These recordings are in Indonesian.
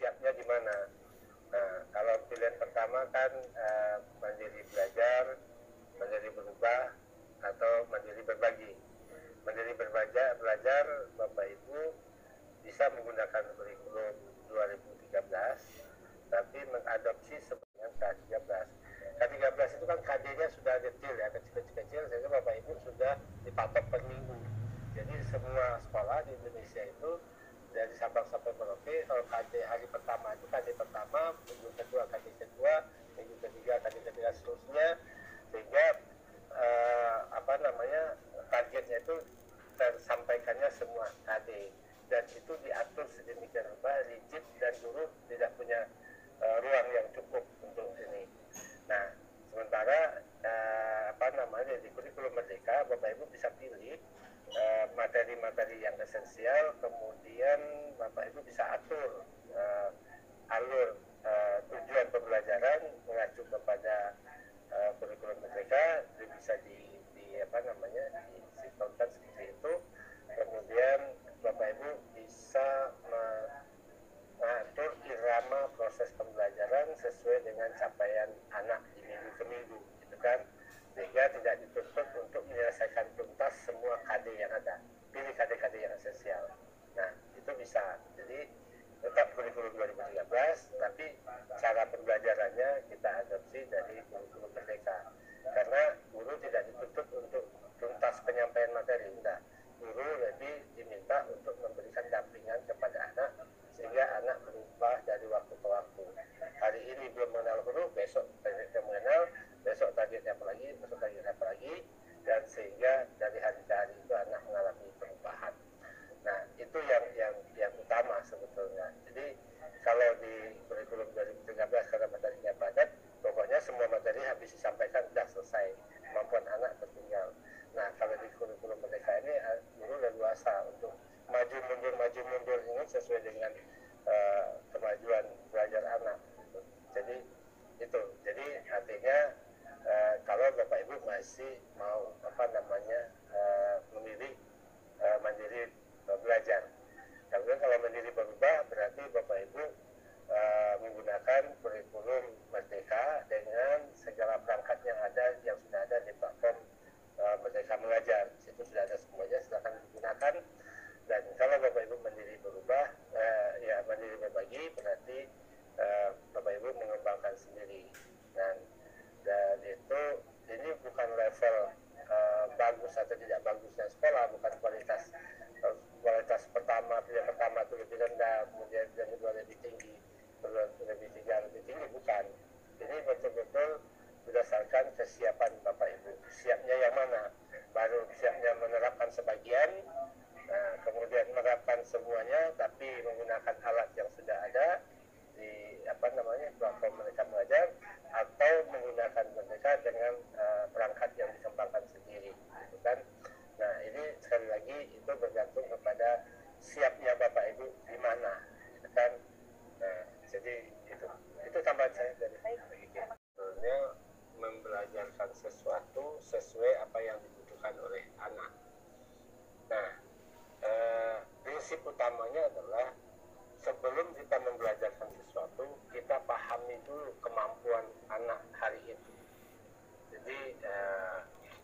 siapnya di mana. Nah, kalau pilihan pertama kan mandiri belajar, mandiri berubah, atau mandiri berbagi. Mandiri belajar Bapak Ibu bisa menggunakan kurikulum 2013, tapi mengadopsi sebenarnya K13. K13 itu kan KD-nya sudah detail ya, kecil-kecil, sehingga Bapak Ibu sudah dipatok per minggu. Jadi semua sekolah di Indonesia itu dari Sabang sampai Merauke, kalau KD hari pertama itu KD pertama, minggu kedua KD kedua, minggu ketiga KD ketiga, seterusnya, sehingga targetnya itu tersampaikannya semua KD, dan itu diatur sedemikian rupa, rigid, dan guru tidak punya ruang yang cukup untuk ini. Nah, sementara di kurikulum Merdeka, Bapak Ibu bisa pilih materi-materi yang esensial, kemudian Bapak Ibu bisa atur alur tujuan pembelajaran mengacu kepada kurikulum Merdeka, bisa disinkronkan seperti itu. Kemudian Bapak Ibu bisa mengatur irama proses pembelajaran sesuai dengan capaian anak di minggu ke minggu, gitu kan, sehingga tidak dituntut untuk menyelesaikan tuntas semua KD yang ada. Pilih KD-KD yang esensial. Nah, itu bisa. Jadi tetap kurikulum 2013, tapi cara pembelajarannya kita adopsi dari kurikulum Merdeka. Karena guru tidak dituntut untuk tuntas penyampaian materi, enggak. Guru lebih diminta untuk memberikan dampingan kepada anak, sehingga anak berubah dari waktu ke waktu. Hari ini belum mengenal huruf, besok targetnya mengenal, besok targetnya apa lagi, besok targetnya apa lagi, dan sehingga dari hari ke hari itu anak mengalami perubahan. Nah, itu yang utama sebetulnya. Jadi kalau di kurikulum 2013 karena materinya padat, pokoknya semua materi habis disampaikan, sudah selesai, kemampuan anak tertinggal. Nah, kalau di kurikulum Merdeka ini guru leluasa untuk maju mundur ini sesuai dengan kemajuan belajar anak. Jadi itu. Jadi artinya kalau Bapak Ibu masih mau memilih mandiri belajar. Kemudian kalau mandiri berubah, berarti Bapak Ibu menggunakan kurikulum Merdeka dengan segala perangkat yang sudah ada di platform Merdeka Mengajar. Situ sudah ada semuanya, silakan digunakan. Dan kalau Bapak Ibu mandiri berubah, mandiri berbagi, berarti Bapak Ibu mengembangkan sendiri. Dan itu ini bukan level bagus atau tidak bagusnya sekolah, bukan kualitas pilihan pertama itu lebih rendah, kemudian yang kedua lebih tinggi, lebih tinggi, bukan. Ini betul-betul berdasarkan kesiapan Bapak Ibu. Siapnya yang mana? Baru siapnya menerapkan sebagian, kemudian menerapkan semuanya, tapi menggunakan alat yang sudah ada di platform Merdeka Mengajar, atau menggunakan Merdeka dengan perangkat yang dikembangkan sendiri, gitu kan? Nah, ini sekali lagi itu bergantung kepada siapnya Bapak Ibu di mana, gitu kan? Nah, jadi itu tambahan saya dari sebetulnya membelajarkan sesuatu sesuai apa yang dibutuhkan oleh anak. Nah, prinsip utamanya adalah sebelum kita membelajarkan sesuatu, kita pahami dulu kemampuan anak hari itu. Jadi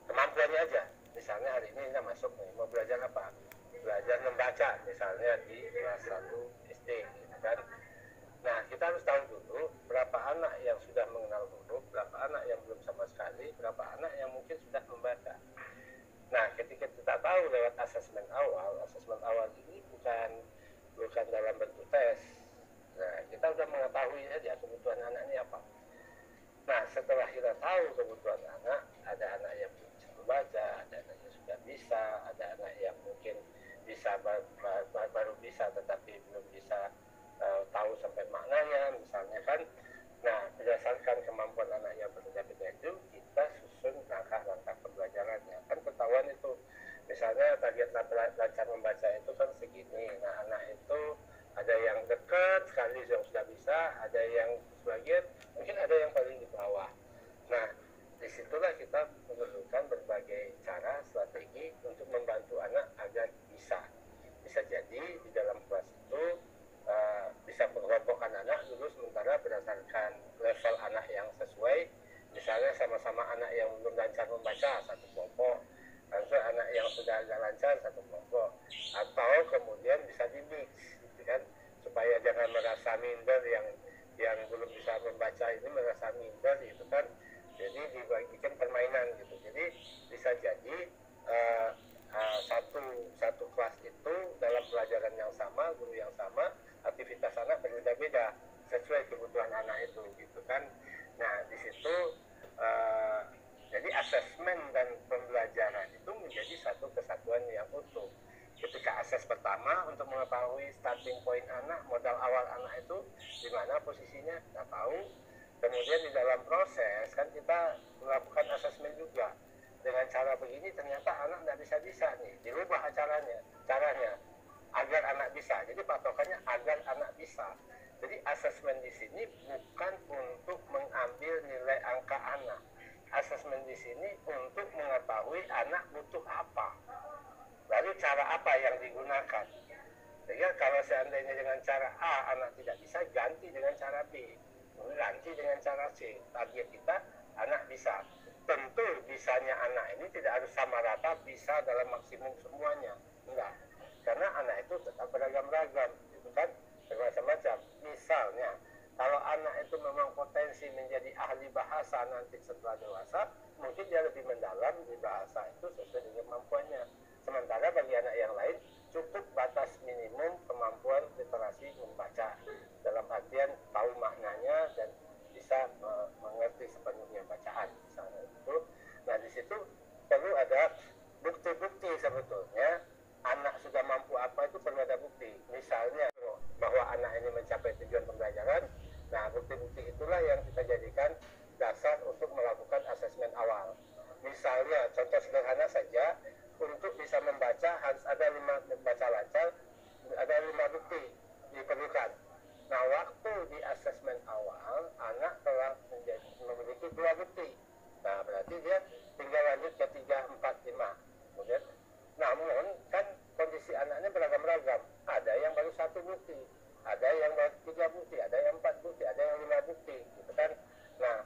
kemampuannya aja. Misalnya hari ini kita masuk nih, mau belajar apa? Belajar membaca, misalnya di kelas 1 SD, gitu kan. Nah, kita harus tahu dulu berapa anak yang sudah mengenal huruf, berapa anak yang belum sama sekali, berapa anak yang mungkin sudah membaca. Nah, ketika kita tahu lewat asesmen awal ini bukan dalam bentuk tes. Nah, kita sudah mengetahui saja kebutuhan anak ini apa. Nah, setelah kita tahu kebutuhan anak, ada anak yang belum bisa membaca, ada anak yang sudah bisa, ada anak yang mungkin bisa baru bisa tetapi belum bisa tahu sampai maknanya, misalnya kan. Nah, berdasarkan kemampuan anak yang berbeda-beda itu, kita susun langkah-langkah pembelajarannya. Kan ketahuan itu, misalnya target lancar membaca itu kan segini. Nah, anak itu ada yang dekat sekali yang sudah bisa, ada yang sebagian, mungkin ada yang paling di bawah. Nah, disitulah kita memerlukan berbagai cara, strategi untuk membantu anak agar bisa jadi di dalam kelas itu bisa bisa mengelompokkan anak dulu sementara berdasarkan level anak yang sesuai, misalnya sama-sama anak yang belum lancar membaca satu kelompok, atau anak yang sudah agak lancar satu kelompok, atau kemudian bisa dimix gitu kan, supaya jangan merasa minder yang belum bisa membaca ini merasa minder gitu kan, jadi dibagikan permainan gitu. Jadi bisa jadi satu kelas itu dalam pelajaran yang sama, guru yang sama, aktivitas anak berbeda-beda sesuai kebutuhan anak itu gitu kan. Nah di situ jadi asesmen dan pembelajaran itu menjadi satu kesatuan yang utuh. Ketika akses pertama untuk mengetahui starting point anak, modal awal anak itu di mana posisinya kita tahu. Kemudian di dalam proses kan kita melakukan asesmen juga. Dengan cara begini ternyata anak tidak bisa nih, dirubah caranya agar anak bisa. Jadi patokannya agar anak bisa. Jadi asesmen di sini bukan untuk mengambil nilai angka anak. Asesmen di sini untuk mengetahui anak butuh apa. Lalu cara apa yang digunakan. Sehingga kalau seandainya dengan cara A anak tidak bisa, ganti dengan cara B, ganti dengan cara C. Target kita anak bisa. Tentu bisanya anak ini tidak harus sama rata bisa dalam maksimum semuanya, enggak. Karena anak itu tetap beragam-ragam, gitu kan, bermacam-macam. Misalnya, kalau anak itu memang potensi menjadi ahli bahasa nanti setelah dewasa, mungkin dia lebih mendalam di bahasa itu sesuai dengan kemampuannya. Sementara bagi anak yang lain, cukup batas minimum kemampuan literasi membaca. Dalam artian tahu maknanya dan bisa mengerti sepenuhnya bacaan misalnya itu. Nah di situ perlu ada bukti-bukti sebetulnya anak sudah mampu apa itu perlu ada bukti. Misalnya bahwa anak ini mencapai tujuan pembelajaran. Nah bukti-bukti itulah yang kita jadikan dasar untuk melakukan asesmen awal. Misalnya contoh sederhana saja, untuk bisa membaca harus ada 5 membaca lancar, ada 5 bukti diperlukan. Nah, waktu di asesmen awal, anak telah memiliki 2 bukti. Nah, berarti dia tinggal lanjut ke 3, 4, 5. Kemudian, namun, kan kondisi anaknya beragam-ragam. Ada yang baru 1 bukti, ada yang baru 3 bukti, ada yang 4 bukti, ada yang 5 bukti. Gitu kan. Nah,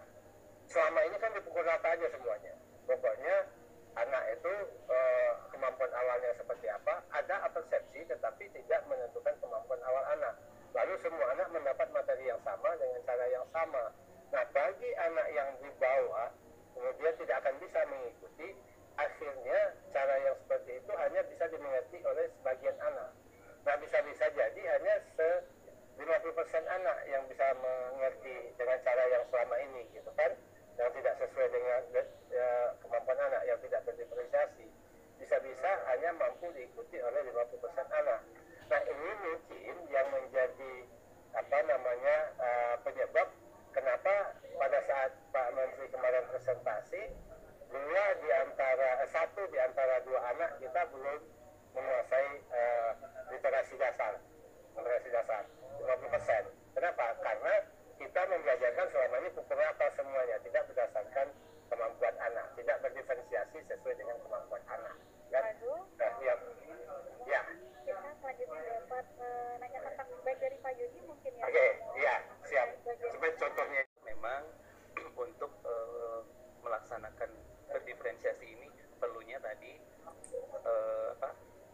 selama ini kan dipukul rata aja semuanya. Pokoknya, anak itu kemampuan awalnya seperti apa, ada persepsi tetapi tidak menentukan kemampuan awal anak. Lalu semua anak mendapat materi yang sama dengan cara yang sama. Nah bagi anak yang di bawah kemudian tidak akan bisa mengikuti, akhirnya cara yang seperti itu hanya bisa dimengerti oleh sebagian anak. Nah bisa-bisa jadi hanya 50% anak yang bisa mengerti dengan cara yang selama ini gitu kan, yang tidak sesuai dengan kemampuan anak, yang tidak terdiferensiasi. Bisa-bisa hanya mampu diikuti oleh 50% anak. Nah ini mungkin yang menjadi penyebab kenapa pada saat Pak Menteri kemarin presentasi, satu di antara 2 anak kita belum menguasai literasi dasar 50%. Kenapa? Karena kita membelajarkan selama ini pukul rata semuanya, tidak berdasarkan kemampuan anak, tidak berdiferensiasi sesuai dengan kemampuan anak. Nah, ya. Kita selanjutnya dapat nanya tentang feedback dari Pak Yudi mungkin ya. Oke, iya, siap. Sebagai contohnya memang untuk melaksanakan berdiferensiasi ini perlunya tadi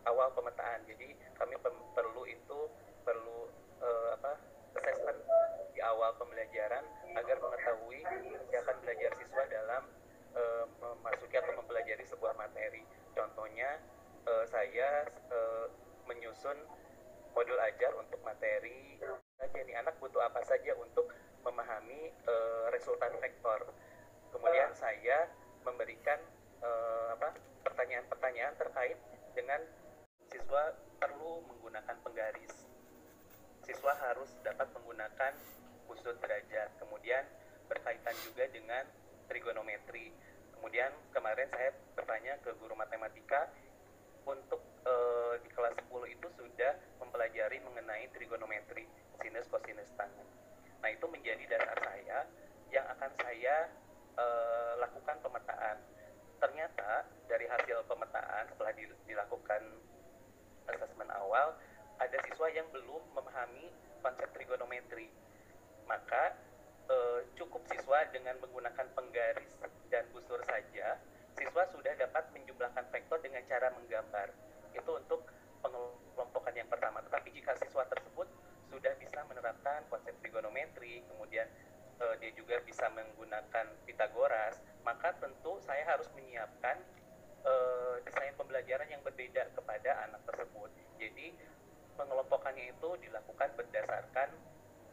awal pemetaan. Jadi kami perlu assessment di awal pembelajaran agar mengetahui akan belajar siswa dalam memasuki atau mempelajari sebuah materi. Contohnya saya menyusun modul ajar untuk materi saja nih, anak butuh apa saja untuk memahami resultan vektor. Kemudian saya memberikan pertanyaan-pertanyaan terkait dengan siswa perlu menggunakan penggaris. Siswa harus dapat menggunakan kusut derajat. Kemudian berkaitan juga dengan trigonometri. Kemudian kemarin saya bertanya ke guru matematika untuk di kelas 10 itu sudah mempelajari mengenai trigonometri, sinus, kosinus, tangen. Nah itu menjadi dasar saya yang akan saya lakukan pemetaan. Ternyata dari hasil pemetaan setelah dilakukan asesmen awal, ada siswa yang belum memahami konsep trigonometri maka cukup siswa dengan menggunakan penggaris dan busur saja, siswa sudah dapat menjumlahkan vektor dengan cara menggambar. Itu untuk pengelompokan yang pertama. Tetapi jika siswa tersebut sudah bisa menerapkan konsep trigonometri, kemudian dia juga bisa menggunakan Pitagoras, maka tentu saya harus menyiapkan desain pembelajaran yang berbeda kepada anak tersebut. Jadi pengelompokannya itu dilakukan berdasarkan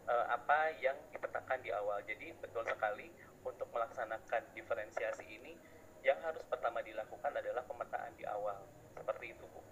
apa yang dipetakan di awal. Jadi betul sekali untuk melaksanakan diferensiasi ini yang harus pertama dilakukan adalah pemetaan di awal. Seperti itu, Bu.